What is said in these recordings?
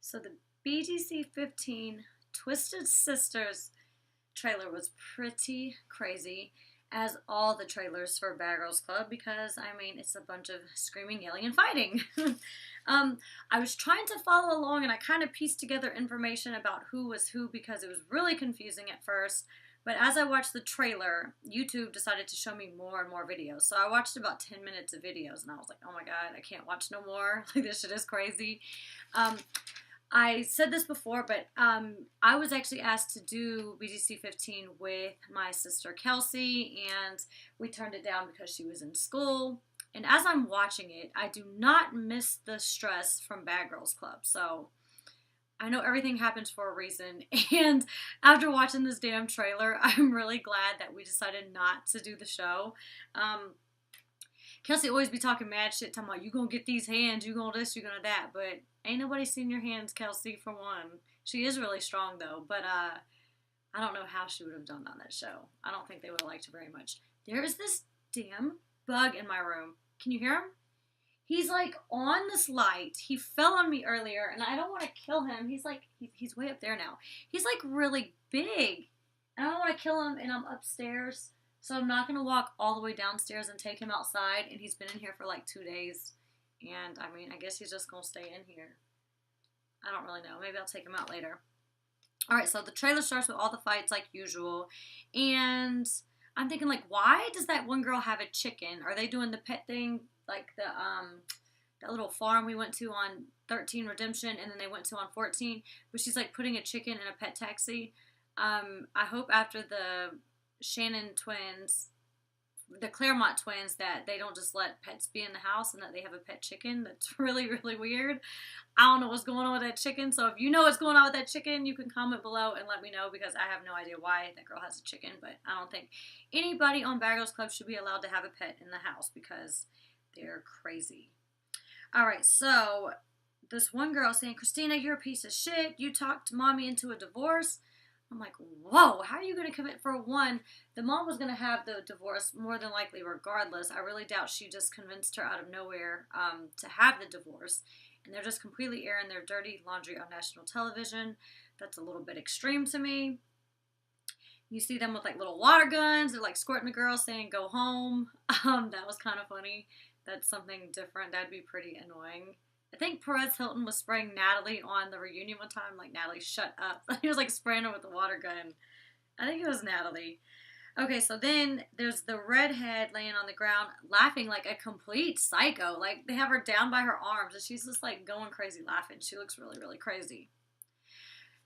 So the BGC 15 Twisted Sisters trailer was pretty crazy, as all the trailers for Bad Girls Club, because I mean it's a bunch of screaming, yelling, and fighting. I was trying to follow along, and I kind of pieced together information about who was who because it was really confusing at first. But as I watched the trailer, YouTube decided to show me more and more videos. So I watched about 10 minutes of videos, and I was like, oh my god, I can't watch no more. Like, this shit is crazy. I said this before, but I was actually asked to do BGC 15 with my sister Kelsey, and we turned it down because she was in school. And as I'm watching it, I do not miss the stress from Bad Girls Club. So I know everything happens for a reason. And after watching this damn trailer, I'm really glad that we decided not to do the show. Kelsey always be talking mad shit, talking about, you gonna get these hands, you gonna this, you gonna that. But ain't nobody seen your hands, Kelsey, for one. She is really strong, though. But I don't know how she would have done on that show. I don't think they would have liked it very much. There is this damn bug in my room. Can you hear him? He's like on this light. He fell on me earlier, and I don't want to kill him. He's like, he's way up there now. He's like really big, and I don't want to kill him, and I'm upstairs. So I'm not going to walk all the way downstairs and take him outside, and he's been in here for like 2 days. And I mean, I guess he's just going to stay in here. I don't really know. Maybe I'll take him out later. Alright, so the trailer starts with all the fights like usual, and I'm thinking, like, why does that one girl have a chicken? Are they doing the pet thing? Like that little farm we went to on 13 Redemption, and then they went to on 14, but she's like putting a chicken in a pet taxi. I hope after the Shannon twins, the Claremont twins, that they don't just let pets be in the house and that they have a pet chicken. That's really, really weird. I don't know what's going on with that chicken, so if you know what's going on with that chicken, you can comment below and let me know, because I have no idea why that girl has a chicken, but I don't think anybody on Bad Girls Club should be allowed to have a pet in the house because they're crazy. Alright, so this one girl saying, Christina, you're a piece of shit. You talked mommy into a divorce. I'm like, whoa, how are you going to commit? For one, the mom was going to have the divorce more than likely regardless. I really doubt she just convinced her out of nowhere to have the divorce. And they're just completely airing their dirty laundry on national television. That's a little bit extreme to me. You see them with like little water guns. They're like squirting the girl saying, go home. That was kind of funny. That's something different. That'd be pretty annoying. I think Perez Hilton was spraying Natalie on the reunion one time. Like, Natalie, shut up. He was like spraying her with the water gun. I think it was Natalie. Okay, so then there's the redhead laying on the ground laughing like a complete psycho. Like, they have her down by her arms, and she's just like going crazy laughing. She looks really, really crazy.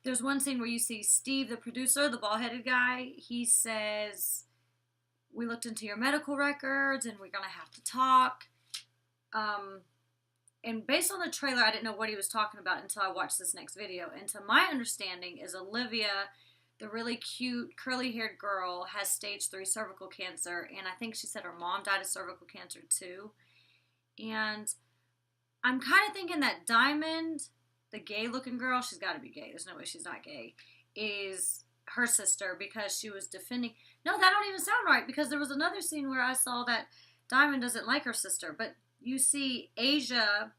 There's one scene where you see Steve, the producer, the bald-headed guy. He says, we looked into your medical records, and we're going to have to talk. And based on the trailer, I didn't know what he was talking about until I watched this next video. And to my understanding is Olivia, the really cute curly-haired girl, has stage 3 cervical cancer. And I think she said her mom died of cervical cancer too. And I'm kind of thinking that Diamond, the gay-looking girl, she's got to be gay. There's no way she's not gay, is her sister because she was defending... No, that don't even sound right, because there was another scene where I saw that Diamond doesn't like her sister, but you see Asia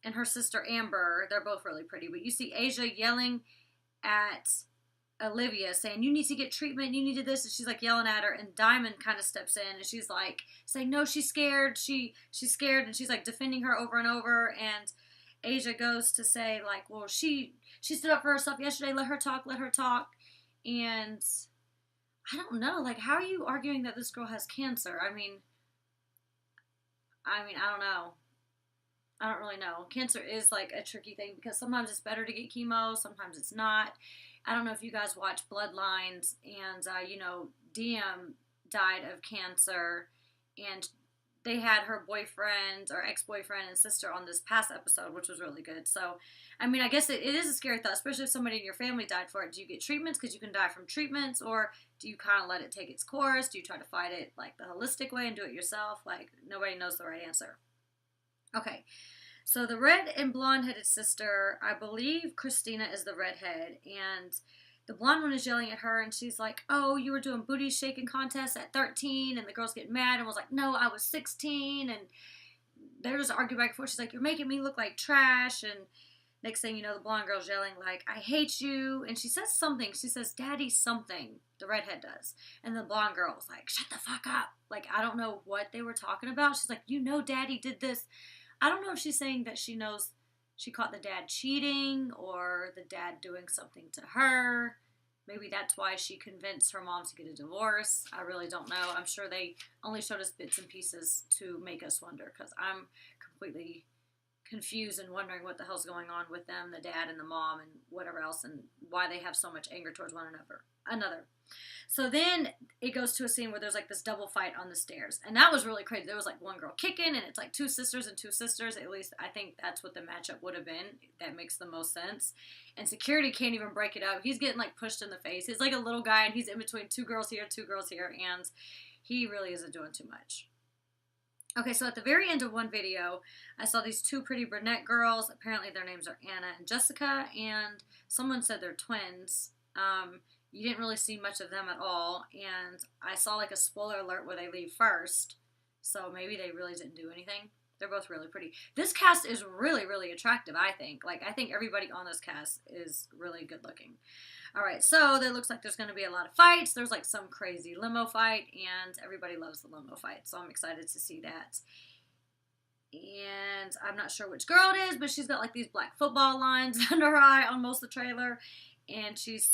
and her sister Amber, they're both really pretty, but you see Asia yelling at Olivia saying, you need to get treatment, you need to this, and she's like yelling at her, and Diamond kind of steps in and she's like saying, no, she's scared, she's scared, and she's like defending her over and over, and Asia goes to say like, well, she stood up for herself yesterday, let her talk, and I don't know, like, how are you arguing that this girl has cancer? I mean, I don't know. I don't really know. Cancer is like a tricky thing because sometimes it's better to get chemo, sometimes it's not. I don't know if you guys watch Bloodlines, and, Diem died of cancer, and they had her boyfriend or ex-boyfriend and sister on this past episode, which was really good. So, I mean, I guess it is a scary thought, especially if somebody in your family died for it. Do you get treatments? Because you can die from treatments, or do you kind of let it take its course? Do you try to fight it like the holistic way and do it yourself? Like, nobody knows the right answer. Okay, so the red and blonde-headed sister, I believe Christina is the redhead, and the blonde one is yelling at her, and she's like, oh, you were doing booty shaking contests at 13, and the girls get mad and was like, no, I was 16, and they're just arguing back and forth. She's like, you're making me look like trash, and Next thing you know, the blonde girl's yelling, like, I hate you. And she says something. She says, Daddy something. The redhead does. And the blonde girl's like, shut the fuck up. Like, I don't know what they were talking about. She's like, you know Daddy did this. I don't know if she's saying that she knows she caught the dad cheating or the dad doing something to her. Maybe that's why she convinced her mom to get a divorce. I really don't know. I'm sure they only showed us bits and pieces to make us wonder, because I'm completely confused and wondering what the hell's going on with them, the dad and the mom and whatever else, and why they have so much anger towards one another. So then it goes to a scene where there's like this double fight on the stairs, and that was really crazy. There was like one girl kicking, and it's like two sisters and two sisters. At least I think that's what the matchup would have been. That makes the most sense. And security can't even break it up. He's getting like pushed in the face. He's like a little guy, and he's in between two girls here, and he really isn't doing too much. Okay, so at the very end of one video, I saw these two pretty brunette girls. Apparently their names are Anna and Jessica, and someone said they're twins. You didn't really see much of them at all, and I saw like a spoiler alert where they leave first, so maybe they really didn't do anything. They're both really pretty. This cast is really, really attractive, I think. Like, I think everybody on this cast is really good looking. Alright, so it looks like there's going to be a lot of fights. There's like some crazy limo fight, and everybody loves the limo fight, so I'm excited to see that. And I'm not sure which girl it is, but she's got like these black football lines under her eye on most of the trailer. And she's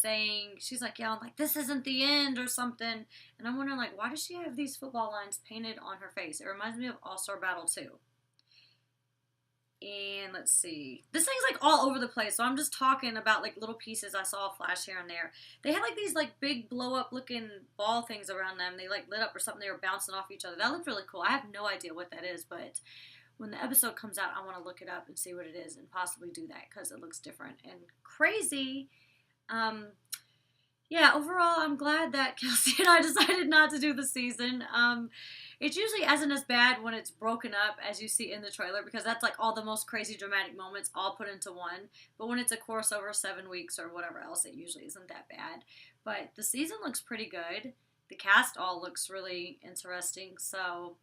like, yeah, like, this isn't the end or something. And I'm wondering, like, why does she have these football lines painted on her face? It reminds me of All-Star Battle 2. And let's see. This thing's like all over the place, so I'm just talking about like little pieces I saw flash here and there. They had like these like big blow-up looking ball things around them. They like lit up or something. They were bouncing off each other. That looked really cool. I have no idea what that is, but when the episode comes out, I want to look it up and see what it is and possibly do that, because it looks different and crazy. Yeah, overall, I'm glad that Kelsey and I decided not to do the season. It usually isn't as bad when it's broken up, as you see in the trailer, because that's like all the most crazy dramatic moments all put into one. But when it's a course over 7 weeks or whatever else, it usually isn't that bad. But the season looks pretty good. The cast all looks really interesting. So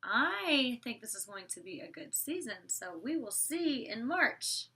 I think this is going to be a good season. So we will see in March.